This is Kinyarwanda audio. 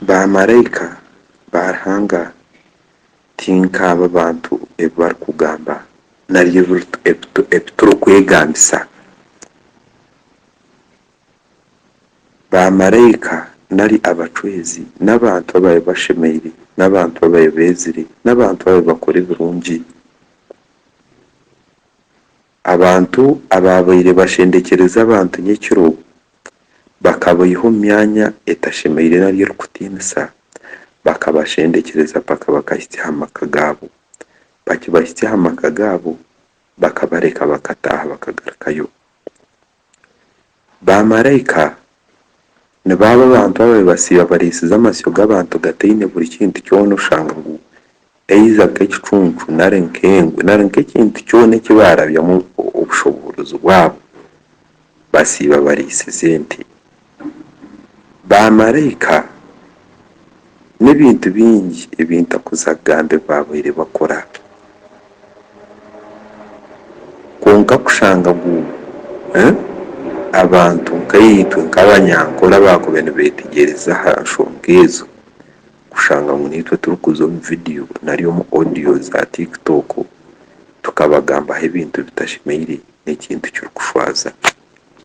Bamalaika barhanga tinka aba bantu ebar kugamba nari ebituro kwegambisa. Bamalaika nari abachwezi n'abantu abaye bashemeire n'abantu abaye bezire n'abantu abaye bakora birungi. Abantu ababaire bashendekereza abantu nyekiro bakabayiho myanya etashemeire nari rukutinisa bakabashendekereza paka bakahitya amaka gabo. Bakibahitya amaka gabo bakabareka bakataha bakagarukayo. Bamalaika nibaba abantu abaye basiba barisiza amasyo g'abantu gataine buri kintu kyona oshanga ngu eiza k'ekicuncu nari nk'engwe nari nk'ekintu kyona ekibarabyamu obushobozi bwabo basiba barisiza ente. Bamalaika n'ebintu bingi ebintu akuza kugambe babaire bakora kwonka kushanga ngu abantu nkaitu nk'abanyankora bakuba nibetegereza aha nshonga ezo kushanga ngu nitwe turikuza omu video nari omu audio za TikTok tukabagambaho ebintu bitashemeire n'ekintu kirikushwaza.